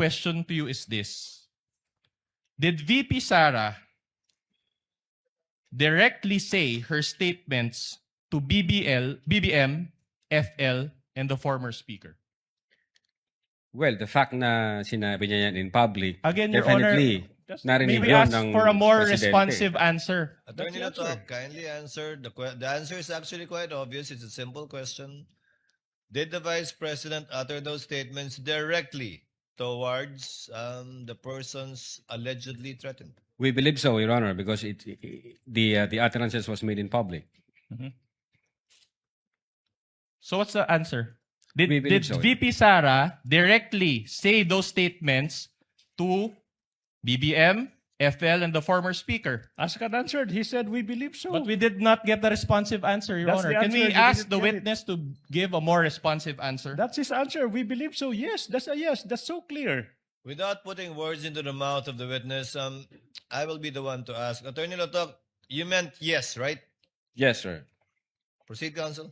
question to you is this. Did VP Sara directly say her statements to BBM, FL, and the former speaker? Well, the fact na sinabi niya yan in public, Again, Your Honor, definitely narinig May we yun ask ng for a more presidente. responsive answer? Attorney Latok, kindly answer. The answer is actually quite obvious. It's a simple question. Did the Vice President utter those statements directly towards the persons allegedly threatened? We believe so, Your Honor, because the utterances was made in public. So what's the answer? Did We believe so, VP Sara directly say those statements to BBM, FL, and the former speaker? Askan answered. He said, we believe so. But we did not get a responsive answer, Your That's Honor. the Can answer. we You ask didn't the get it. witness to give a more responsive answer? That's his answer. We believe so. Yes, that's a yes. That's so clear. Without putting words into the mouth of the witness, I will be the one to ask. Attorney Latok, you meant yes, right? Yes, sir. Proceed, counsel.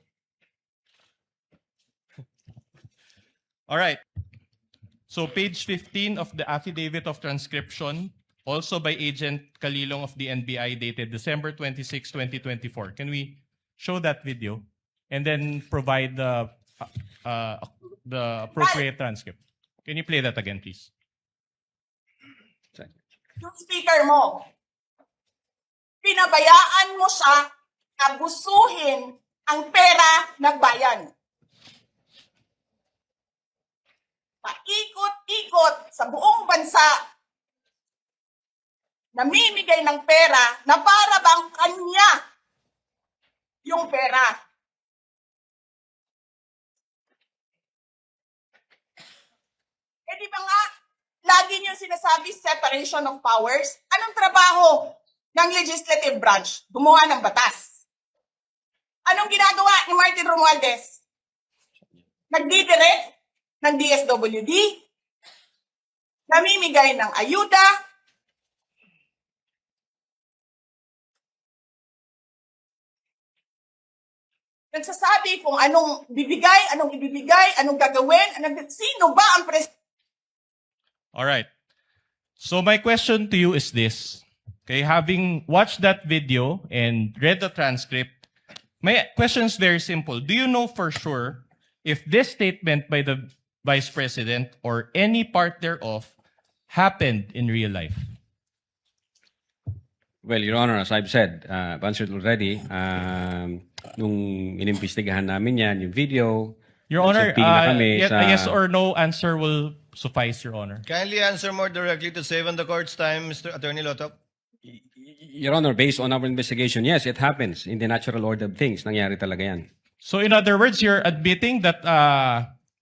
All right. So page 15 of the affidavit of transcription, also by Agent Kalilong of the NBI, dated December 26, 2024. Can we show that video and then provide the appropriate transcript? Can you play that again, please? Yung speaker mo, pinabayaan mo siya na gustuhin ang pera ng bayan. Paikot-ikot sa buong bansa, namimigay ng pera na para bang kanya yung pera. Eh di ba nga, lagi niyo sinasabi separation of powers? Anong trabaho ng legislative branch? Gumawa ng batas. Anong ginagawa ni Martin Romualdez? Nagdidirect ng DSWD, namimigay ng ayuda, nagsasabi kung anong bibigay, anong ibibigay, anong gagawin, sino ba ang presidente? All right. So my question to you is this. Okay, having watched that video and read the transcript, my question is very simple. Do you know for sure if this statement by the Vice President or any part thereof happened in real life? Well, Your Honor, as I've said, I've answered already. Nung inimbestigahan namin yan, yung video, Your Honor, nagsamping na kami a sa- yes or no answer will suffice, Your Honor. Kindly answer more directly to save on the court's time, Mr. Attorney Latok. Your Honor, based on our investigation, yes, it happens in the natural order of things. Nangyari talaga yan. So in other words, you're admitting that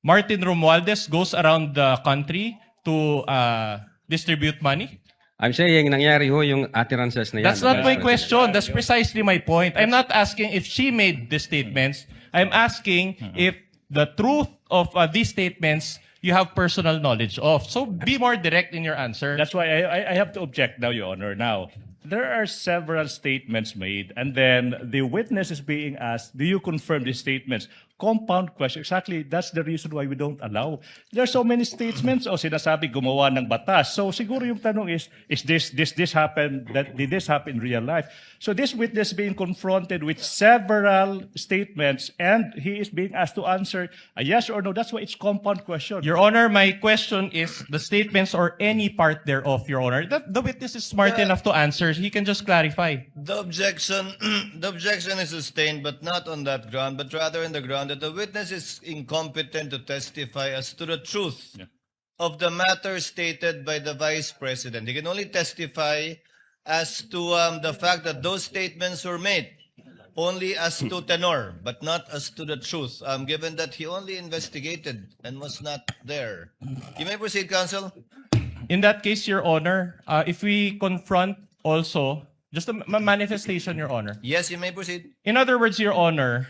Martin Romualdez goes around the country to distribute money? I'm saying nangyari ho yung utterances na yan. That's not my question. That's precisely my point. I'm not asking if she made the statements. I'm asking if the truth of these statements you have personal knowledge of. So be more direct in your answer. That's why I have to object now, Your Honor. Now, there are several statements made, and then the witness is being asked, do you confirm these statements? Compound question. Exactly, that's the reason why we don't allow. There are so many statements, o sinasabi gumawa ng batas. So siguro yung tanong is this happened, did this happen in real life? So this witness being confronted with several statements, and he is being asked to answer a yes or no. That's why it's compound question. Your Honor, my question is the statements or any part thereof, Your Honor. The witness is smart enough to answer. He can just clarify. The objection, the objection is sustained, but not on that ground, but rather in the ground that the witness is incompetent to testify as to the truth of the matter stated by the Vice President. He can only testify as to the fact that those statements were made only as to tenor, but not as to the truth, given that he only investigated and was not there. You may proceed, counsel. In that case, Your Honor, if we confront also, just a manifestation, Your Honor. Yes, you may proceed. In other words, Your Honor,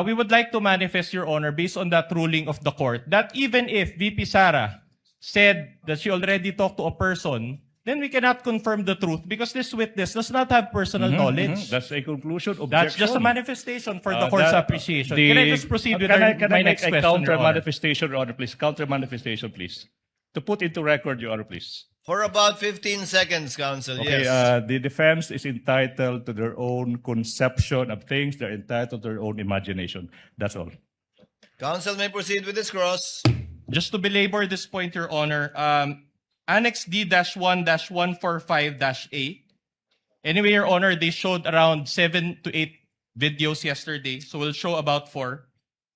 we would like to manifest, Your Honor, based on that ruling of the court, that even if VP Sara said that she already talked to a person, then we cannot confirm the truth because this witness does not have personal knowledge. That's a conclusion. Objection. That's just a manifestation for the court's appreciation. The- Can I just proceed with can my I next make a question, counter Your Honor? manifestation, Your Honor, please? Counter manifestation, please. To put into record, Your Honor, please. For about 15 seconds, counsel. Okay, Yes. the defense is entitled to their own conception of things. They're entitled to their own imagination. That's all. Counsel may proceed with his cross. Just to belabor this point, Your Honor, Annex D-1-145-A. Anyway, Your Honor, they showed around 7 to 8 videos yesterday, so we'll show about 4.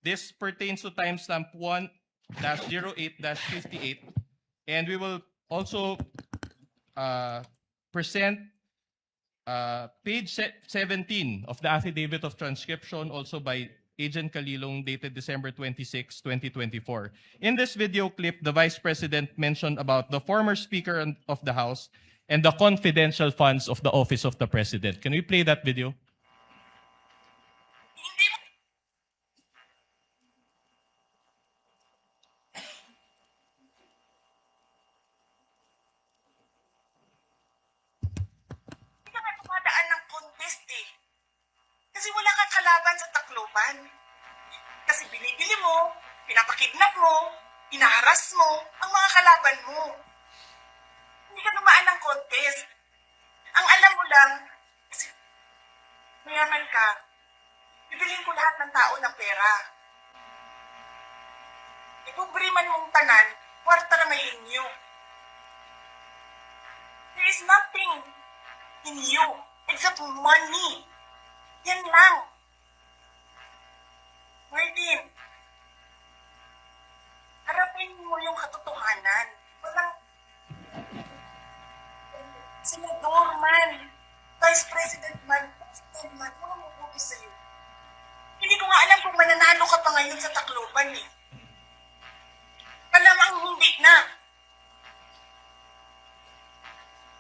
This pertains to timestamp 1-08-58, and we will also present page 17 of the affidavit of transcription, also by Agent Kalilong, dated December 26, 2024. In this video clip, the Vice President mentioned about the former Speaker of the House and the confidential funds of the Office of the President. Can we play that video? Hindi mo hindi ka nga dumadaan ng contest eh. Kasi wala kang kalaban sa Tacloban. Kasi binibili mo, pinapakidnap mo, inaharas mo ang mga kalaban mo. Hindi ka dumaan ng contest. Ang alam mo lang, kasi mayaman ka, bibilin ko lahat ng tao ng pera. Ikubriman mong tanan, kwarta na may inyo. There is nothing in you except money. Yan lang. Martin, harapin mo yung katotohanan. Walang senador man, vice president man, president man, walang mabuti sa'yo. Hindi ko nga alam kung mananalo ka pa ngayon sa Tacloban eh. Malamang hindi na.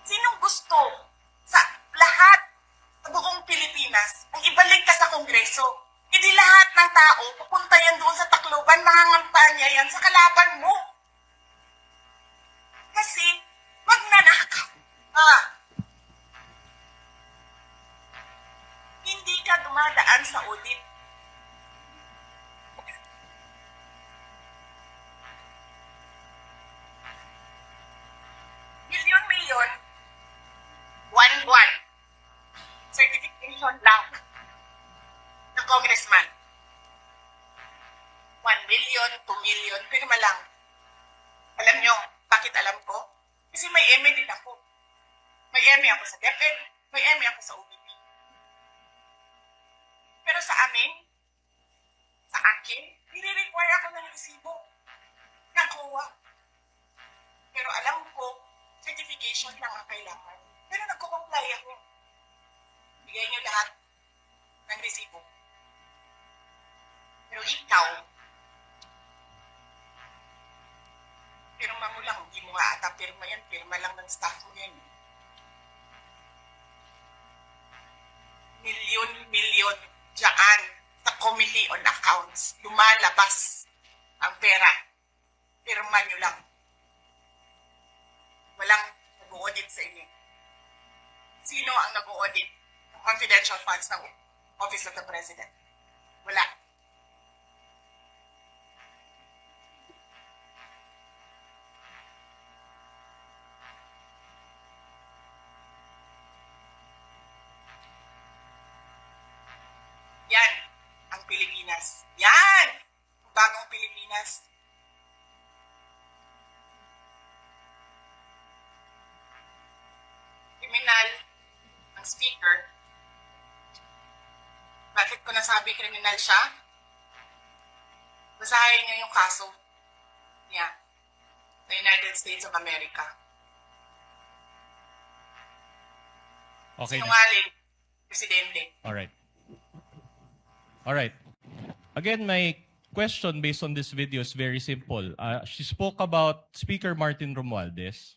Sinong gusto sa lahat sa buong Pilipinas ang ibalik ka sa Kongreso? Hindi lahat ng tao pupunta yan doon sa Tacloban, mangangampanya yan sa kalaban mo. Kasi magnanakaw ka. Hindi ka dumadaan sa audit. Milyon-milyon, buwan-buwan, certification lang ng congressman. 1 million, 2 million, pirma lang. Alam nyo, bakit alam ko? Kasi may MA din ako. May MA ako sa DepEd, may MA ako sa OBP. Pero sa amin, sa akin, nire-require ako ng resibo ng COA. Pero alam ko, certification lang ang kailangan. Pero nagko-comply ako. Bigay nyo lahat ng resibo. Pero ikaw, pirma mo lang, hindi mo nga ata pirma yan, pirma lang ng staff mo yan. Milyon-milyon dyan sa Committee on Accounts, lumalabas ang pera. Pirma nyo lang. Walang nag-audit sa inyo. Sino ang nag-audit ng confidential funds ng Office of the President? Wala. Yan ang Pilipinas. Yan! Ang bagong Pilipinas. Kriminal ang speaker. Bakit ko nasabi kriminal siya? Basahin niyo yung kaso niya sa United States of America. Okay. Sinungaling, presidente. All right. All right. Again, my question based on this video is very simple. She spoke about Speaker Martin Romualdez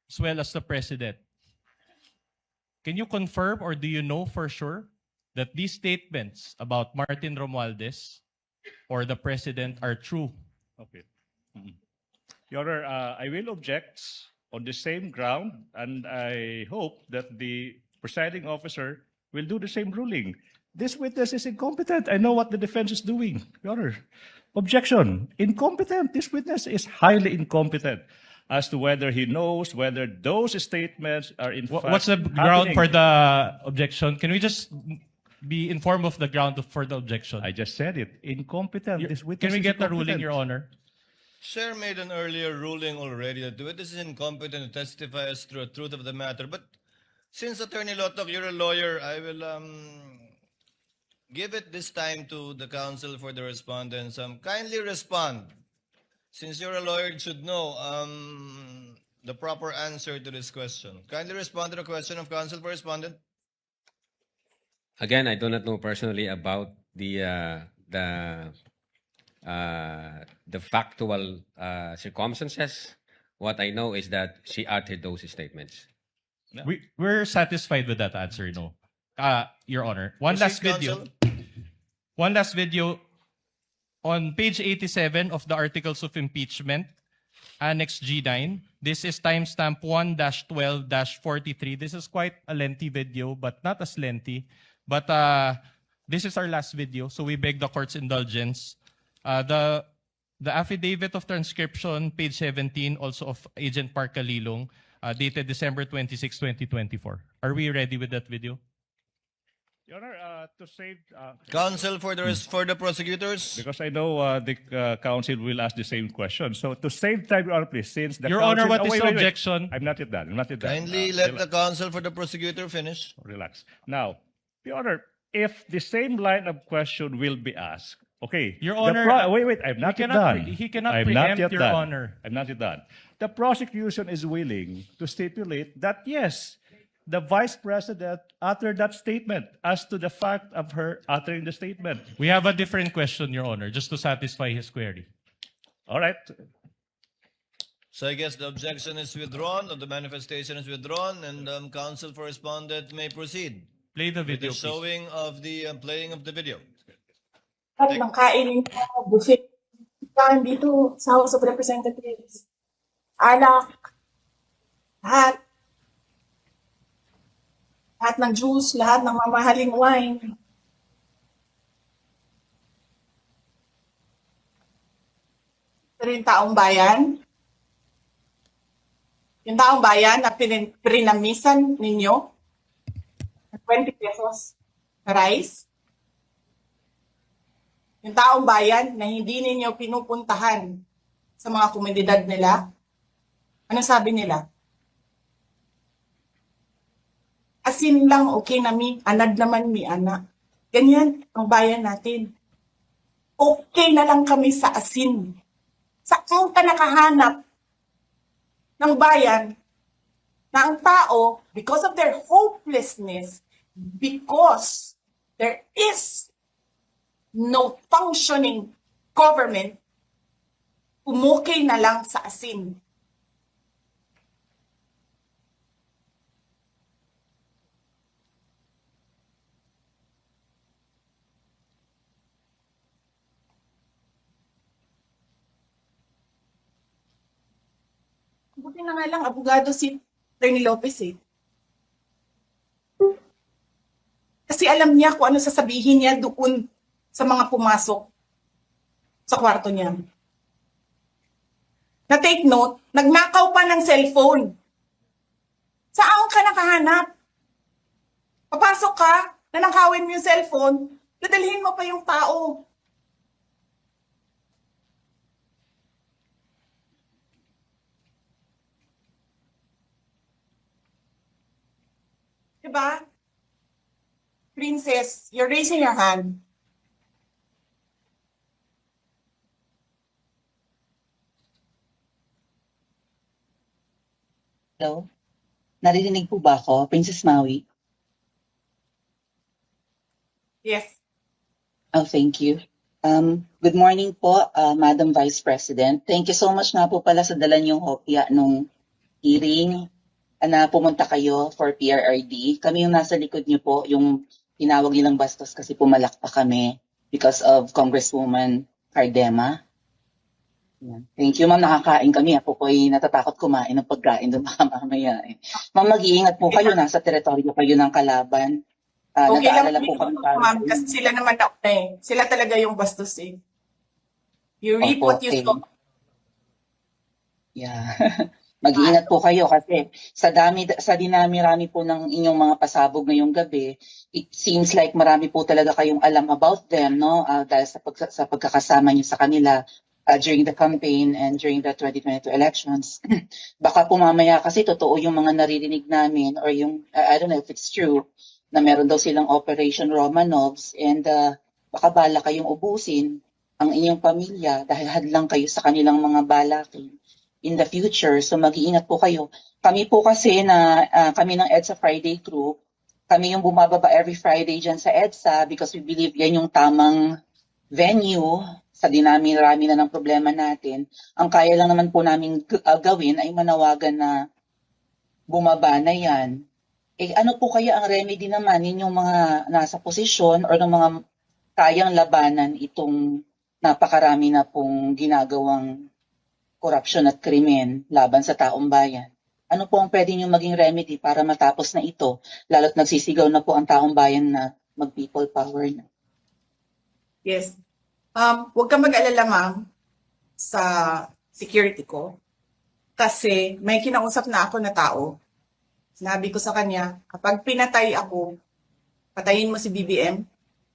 as well as the President. Can you confirm or do you know for sure that these statements about Martin Romualdez or the President are true? Okay. Your Honor, I will object on the same ground, and I hope that the presiding officer will do the same ruling. This witness is incompetent. I know what the defense is doing, Your Honor. Objection. Incompetent. This witness is highly incompetent. as to whether he knows whether those statements are in fact What's the ground happening. for the objection? Can we just be informed of the ground for the objection? I just said it. Incompetent. This witness Can we is get the ruling, incompetent. Your Honor? Chair made an earlier ruling already that the witness is incompetent to testify as to the truth of the matter. But since Attorney Lotok, you're a lawyer, I will give it this time to the counsel for the respondents. Kindly respond. Since you're a lawyer, you should know the proper answer to this question. Kindly respond to the question of counsel for respondent. Again, I do not know personally about the factual circumstances. What I know is that she uttered those statements. We're satisfied with that answer, no? Your Honor. Proceed, One last video. On page 87 of the Articles of Impeachment, Annex G9, this is timestamp 1-12-43. This is quite a lengthy video, but not as lengthy. But this is our last video, so we beg the court's indulgence. The affidavit of transcription, page 17, also of Agent Park Kalilong, dated December 26, 2024. Are we ready with that video? Your Honor, to save... Counsel for the prosecutors. because I know the counsel will ask the same question. So to save time, Your Honor, please, since the Your counsel... Honor, what Oh, is wait, the wait, wait. objection? I'm not yet done. I'm not yet done. Kindly let the counsel for the prosecutor finish. Relax. Now, Your Honor, if the same line of question will be asked, okay. Your the Honor, wait, I'm not yet cannot done. he cannot I'm not preempt, yet Your done. Honor. I'm not yet done. The prosecution is willing to stipulate that, yes, the Vice President uttered that statement as to the fact of her uttering the statement. We have a different question, Your Honor, just to satisfy his query. All right. So I guess the objection is withdrawn, or the manifestation is withdrawn, and counsel for respondent may proceed Play the with video, the please. showing of the playing of the video. At nang kainin ko, buffet. Kain dito sa House of Representatives. Alak. Lahat. Lahat ng juice, lahat ng mamahaling wine. Pero yung taong bayan, na prinamisan ninyo, ng 20 pesos na rice, yung taong bayan na hindi ninyo pinupuntahan sa mga komunidad nila, ano sabi nila? Asin lang, okay na mi, anad naman mi, anak. Ganyan ang bayan natin. Okay na lang kami sa asin. Saan ka nakahanap ng bayan na ang tao, because of their hopelessness, because there is no functioning government, umukay na lang sa asin. Buti na nga lang, abogado si Attorney Lopez eh. Kasi alam niya kung ano sasabihin niya doon sa mga pumasok sa kwarto niya. Na take note, nagnakaw pa ng cellphone. Saan ka nakahanap? Papasok ka, nanakawin mo yung cellphone, dadalhin mo pa yung tao. Diba? Princess, you're raising your hand. Hello? Naririnig po ba ako, Princess Maui? Yes. Oh, thank you. Good morning po, Madam Vice President. Thank you so much nga po pala sa dala niyong hopya nung hearing na pumunta kayo for PRRD. Kami yung nasa likod niyo po, yung tinawag nilang bastos kasi pumalak pa kami because of Congresswoman Cardema. Yan. Thank you, ma'am. Nakakain kami. Ako po ay natatakot kumain ng pagkain doon baka mamaya. Ma'am, mag-iingat po kayo. Nasa teritoryo kayo ng kalaban. Okay lang Nag-aalala po kami para ma'am, kasi sila naman na eh. Sila talaga yung bastos eh. You reap Opo, what you okay. sow. Yeah. Mag-iingat po kayo kasi sa dinami-rami po ng inyong mga pasabog ngayong gabi, it seems like marami po talaga kayong alam about them, no? Dahil sa pagkakasama niyo sa kanila during the campaign and during the 2022 elections. Baka po mamaya kasi totoo yung mga naririnig namin or yung, I don't know if it's true, na meron daw silang Operation Romanovs and baka bala kayong ubusin ang inyong pamilya dahil hadlang kayo sa kanilang mga balakin in the future. So mag-iingat po kayo. Kami po kasi kami ng EDSA Friday crew, kami yung bumababa every Friday dyan sa EDSA because we believe yan yung tamang venue sa dinami-rami na ng problema natin. Ang kaya lang naman po namin gawin ay manawagan na bumaba na yan. Eh ano po kaya ang remedy naman ninyong mga nasa posisyon or ng mga kayang labanan itong napakarami na pong ginagawang korupsyon at krimen laban sa taong bayan? Ano po ang pwede nyo maging remedy para matapos na ito, lalo't nagsisigaw na po ang taong bayan na mag-people power na? Yes. Huwag ka mag-alala, ma'am, sa security ko. Kasi may kinausap na ako na tao. Sinabi ko sa kanya, kapag pinatay ako, patayin mo si BBM,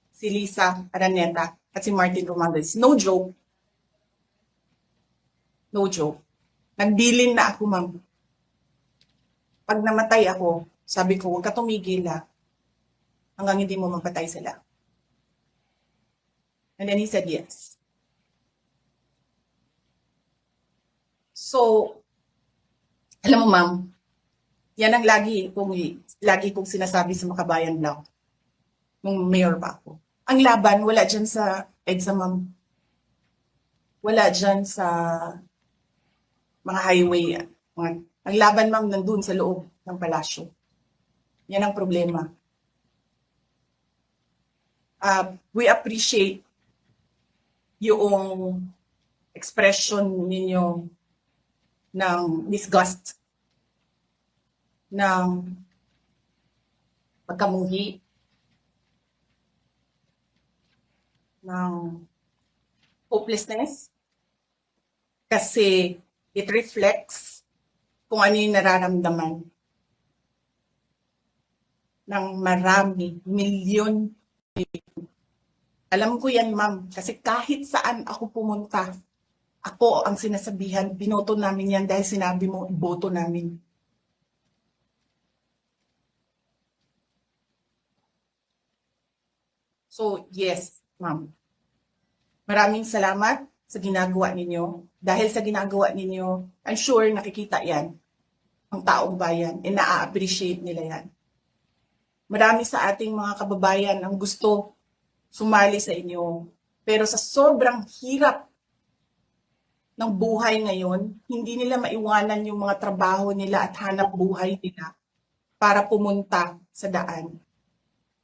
si Lisa Araneta, at si Martin Romualdez. No joke. No joke. Nagbilin na ako, ma'am. Pag namatay ako, sabi ko, huwag ka tumigil hanggang hindi mo mapatay sila. And then he said yes. So, alam mo, ma'am, yan ang lagi kong sinasabi sa Makabayan Block nung mayor pa ako. Ang laban, wala dyan sa EDSA, ma'am. Wala dyan sa mga highway. Ang laban, ma'am, nandun sa loob ng palasyo. Yan ang problema. We appreciate yung expression ninyo ng disgust, ng pagkamuhi, ng hopelessness, kasi it reflects kung ano yung nararamdaman ng marami, milyon. Alam ko yan, ma'am, kasi kahit saan ako pumunta, ako ang sinasabihan, binoto namin yan dahil sinabi mo, iboto namin. So, yes, ma'am. Maraming salamat sa ginagawa ninyo. Dahil sa ginagawa ninyo, I'm sure nakikita yan ang taong bayan and na-appreciate nila yan. Marami sa ating mga kababayan ang gusto sumali sa inyo. Pero sa sobrang hirap ng buhay ngayon, hindi nila maiwanan yung mga trabaho nila at hanap buhay nila para pumunta sa daan.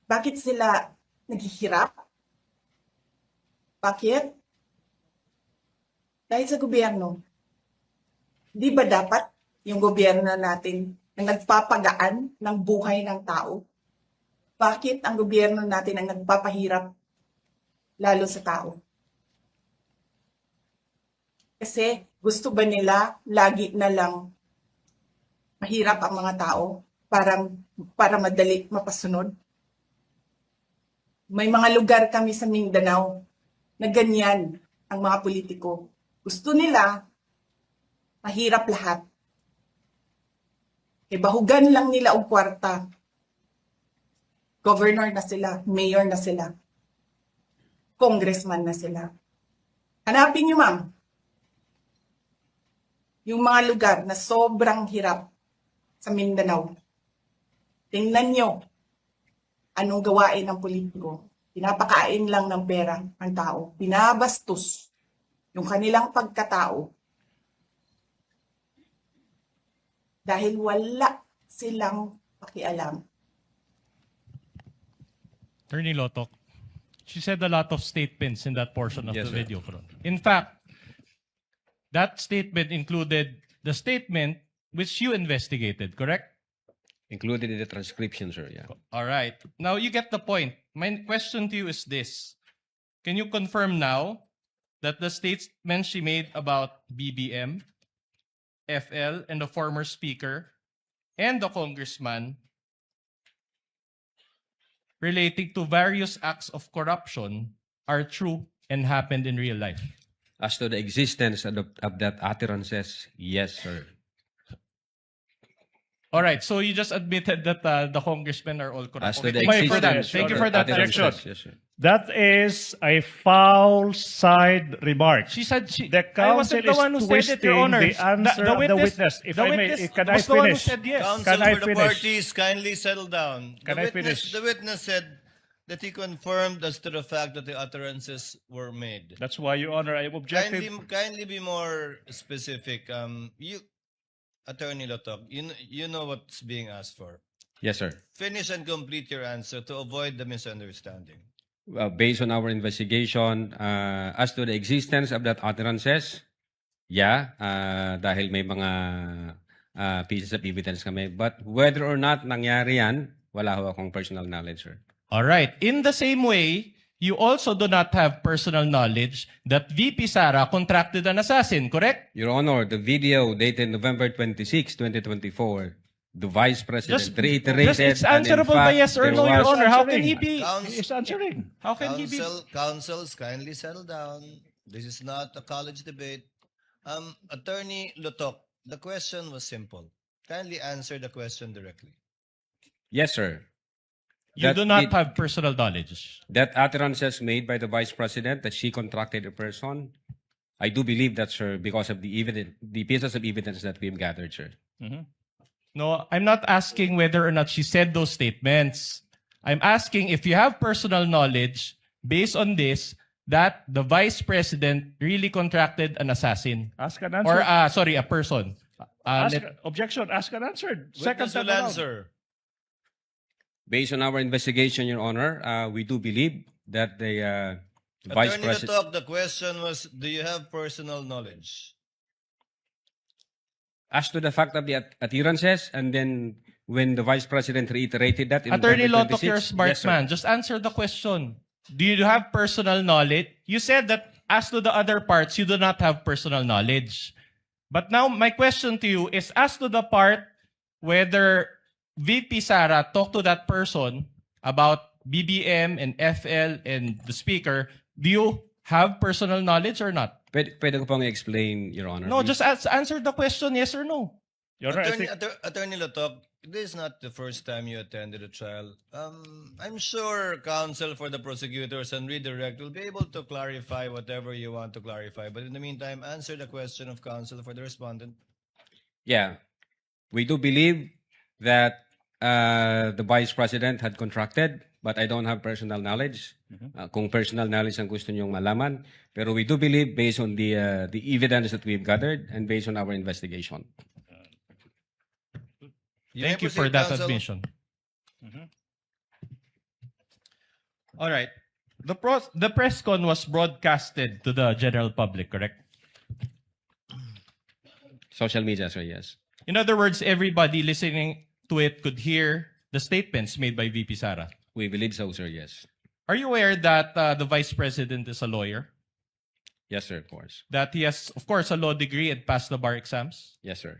Bakit sila naghihirap? Bakit? Dahil sa gobyerno. Di ba dapat yung gobyerno natin ang nagpapagaan ng buhay ng tao? Bakit ang gobyerno natin ang nagpapahirap lalo sa tao? Kasi gusto ba nila lagi na lang mahirap ang mga tao para madali mapasunod? May mga lugar kami sa Mindanao na ganyan ang mga politiko. Gusto nila mahirap lahat. E bahugan lang nila ang kwarta. Governor na sila, mayor na sila, congressman na sila. Hanapin niyo, ma'am, yung mga lugar na sobrang hirap sa Mindanao. Tingnan niyo anong gawain ng politiko. Pinapakain lang ng pera ang tao. Binabastos yung kanilang pagkatao dahil wala silang pakialam. Attorney Lotok, she said a lot of statements in that portion of Yes, the sir. video. In fact, that statement included the statement which you investigated, correct? Included in the transcription, sir. Yeah. All right. Now you get the point. My question to you is this. Can you confirm now that the statement she made about BBM FL, and the former speaker and the congressman relating to various acts of corruption are true and happened in real life? As to the existence of that utterances, yes, sir. All right, so you just admitted that the congressmen are all corrupt. As to Okay, the thank you for that. existence Thank you of for that. utterances, Objection. yes, sir. That is a foul side remark. She said The I wasn't counsel the is one who said it, twisting Your Honor. the answer of the witness. If the I may, witness can I was the one who finish? said yes. Counsel Can I for the finish? parties, kindly settle down. Can I finish? The witness said that he confirmed as to the fact that the utterances were made. That's why, Your Honor, I am objective. Kindly be more specific. Attorney Lotok, you know what's being asked for. Yes, sir. Finish and complete your answer to avoid the misunderstanding. Based on our investigation, as to the existence of that utterances, yeah, dahil may mga pieces of evidence kami. But whether or not nangyari yan, wala ho akong personal knowledge, sir. All right. In the same way, you also do not have personal knowledge that VP Sara contracted an assassin, correct? Your Honor, the video dated November 26, 2024, the Vice President reiterated. it's and in answerable by fact, yes or there no, Your was- Honor. How can he be? He is answering. How can he be? Counsels, kindly settle down. This is not a college debate. Attorney Lotok, the question was simple. Kindly answer the question directly. Yes, sir. You That do not it- have personal knowledge. That utterances made by the Vice President that she contracted a person, I do believe that, sir, because of the pieces of evidence that we've gathered, sir. No, I'm not asking whether or not she said those statements. I'm asking if you have personal knowledge based on this that the Vice President really contracted an assassin. Ask and answer. Or, sorry, a person. Objection. Ask and answer. Witness time will around. answer. Based on our investigation, Your Honor, we do believe that the Vice Attorney President... Lotok, the question was, do you have personal knowledge? As to the fact of the utterances, and then when the Vice President reiterated that in Attorney November Lotok, you're a 26, smart yes, sir. man. Just answer the question. Do you have personal knowledge? You said that as to the other parts, you do not have personal knowledge. But now, my question to you is as to the part whether VP Sara talked to that person about BBM and FL and the speaker, do you have personal knowledge or not? Pwede ko pong explain, Your Honor. No, just answer the question, yes or no. Your Honor, I think Attorney Lotok, this is not the first time you attended a trial. I'm sure counsel for the prosecutors and redirect will be able to clarify whatever you want to clarify. But in the meantime, answer the question of counsel for the respondent. Yeah. We do believe that the Vice President had contracted, but I don't have personal knowledge. Kung personal knowledge ang gusto niyong malaman. Pero we do believe based on the evidence that we've gathered and based on our investigation. Thank you may for proceed, that counsel. admission. All right. The press con was broadcasted to the general public, correct? Social media, sir, yes. In other words, everybody listening to it could hear the statements made by VP Sara. We believe so, sir, yes. Are you aware that the Vice President is a lawyer? Yes, sir, of course. That he has, of course, a law degree and passed the bar exams? Yes, sir.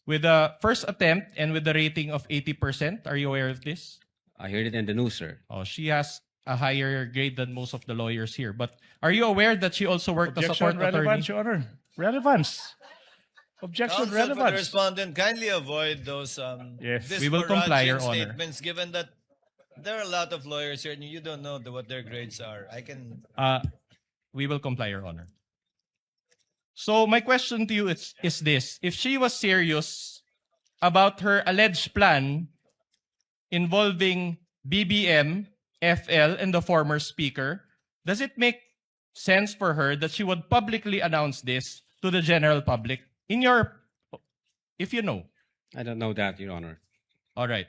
With a first attempt and with a rating of 80%, are you aware of this? I heard it in the news, sir. Oh, she has a higher grade than most of the lawyers here. But are you aware that she also worked as a objection court attorney? relevance, Your Honor. Relevance. Objection Counsel for the relevance. respondent, kindly avoid those Yes. We will comply, Your disparaging Honor. statements, given that there are a lot of lawyers here and you don't know what their grades are. We will comply, Your Honor. So my question to you is this. If she was serious about her alleged plan involving BBM, FL, and the former speaker, does it make sense for her that she would publicly announce this to the general public? If you know. I don't know that, Your Honor. All right.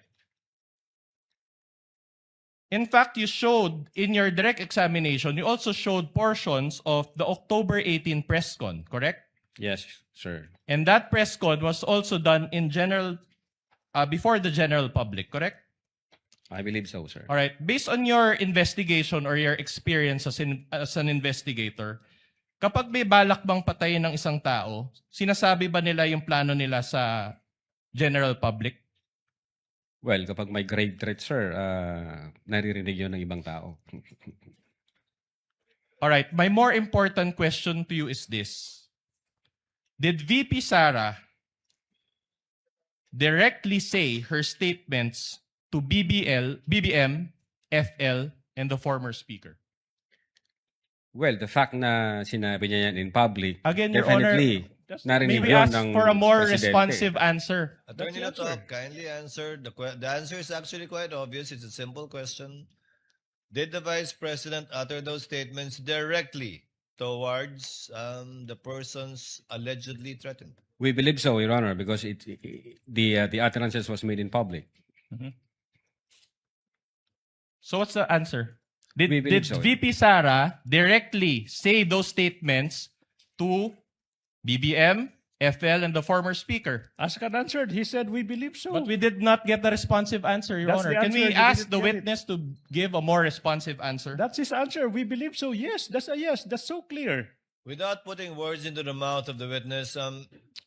In fact, you showed in your direct examination, you also showed portions of the October 18 press con, correct? Yes, sir. And that press con was also done in general, before the general public, correct? I believe so, sir. All right. Based on your investigation or your experience as an investigator, Kapag may balak bang patayin ng isang tao, sinasabi ba nila yung plano nila sa general public? Well, kapag may grave threat, sir, naririnig yun ng ibang tao. All right, my more important question to you is this. Did VP Sara directly say her statements to BBM, FL, and the former speaker? Well, the fact na sinabi niya yan in public, Again, Your Honor, definitely may narinig we yun ask ng for a more presidente. responsive answer? Attorney That's the Latok, kindly answer. The answer is actually quite obvious. It's a simple question. Did the Vice President utter those statements directly towards the persons allegedly threatened? We believe so, Your Honor, because the utterances was made in public. So what's the answer? Did We believe so, VP Sara directly say those statements to BBM, FL, and the former speaker? Askan answered. He said, we believe so. But we did not get the responsive answer, Your That's Honor. the Can we answer. You ask didn't the get it. witness to give a more responsive answer? That's his answer. We believe so. Yes, that's a yes. That's so clear. Without putting words into the mouth of the witness,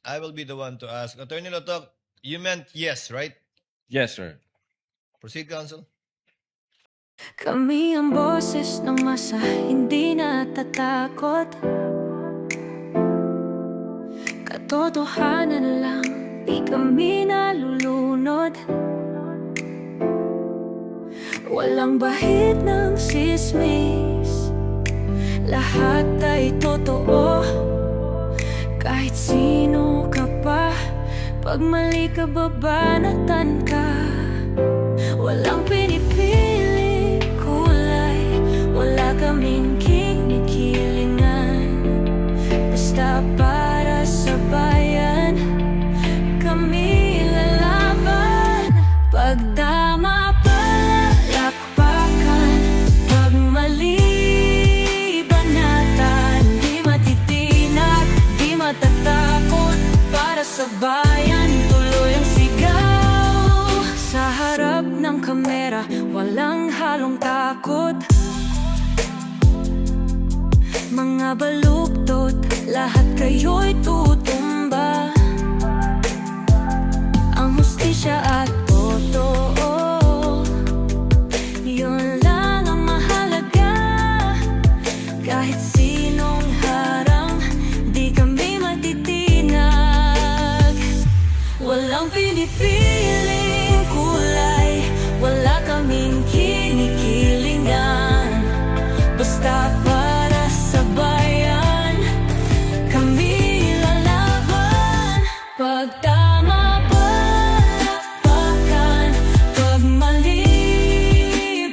I will be the one to ask. Attorney Latok, you meant yes, right? Yes, sir. Proceed, counsel. Kami ang boses ng masa, hindi natatakot. Katotohanan lang, di kami nalulunod. Walang bahid ng sismis, lahat ay totoo. Kahit sino ka pa, pag mali ka babanatan ka. Walang pinipiling kulay, wala kaming kinikilingan. Basta para sa bayan, kami lalaban. Pagdama palakpakan, pag mali banatan. Di matitinag, di matatakot, para sa bayan tuloy ang sigaw. Sa harap ng kamera, walang halong takot. Mga baluktot, lahat kayo'y tutumba. Ang hustisya at totoo, yun lang ang mahalaga. Kahit sinong harang, di kami matitinag. Walang pinipiling kulay, wala kaming kinikilingan. Basta para sa bayan, kami lalaban. Pag tama palakpakan, pag mali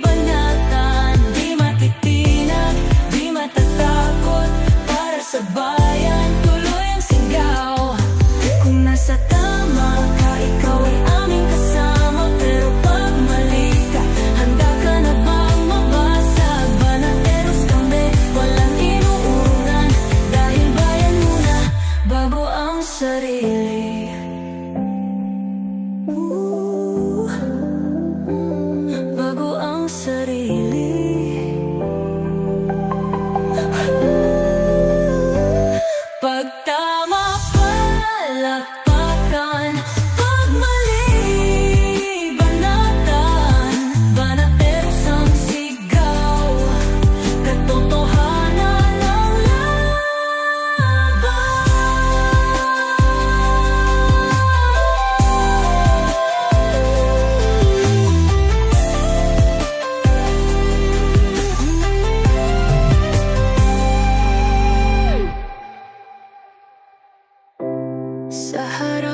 banatan. Di matitinag, di matatakot, para sa bayan tuloy ang sigaw. Kung nasa tama ka, ikaw ay aming kasama. Pero pag mali ka, handa ka na bang mabasag? Banateros kami, walang inuuran. Dahil bayan muna, bago ang sarili. Bago ang sarili. Pag tama palakpakan, pag mali banatan. Banateros ang sigaw, katotohanan ang laban. Sa harap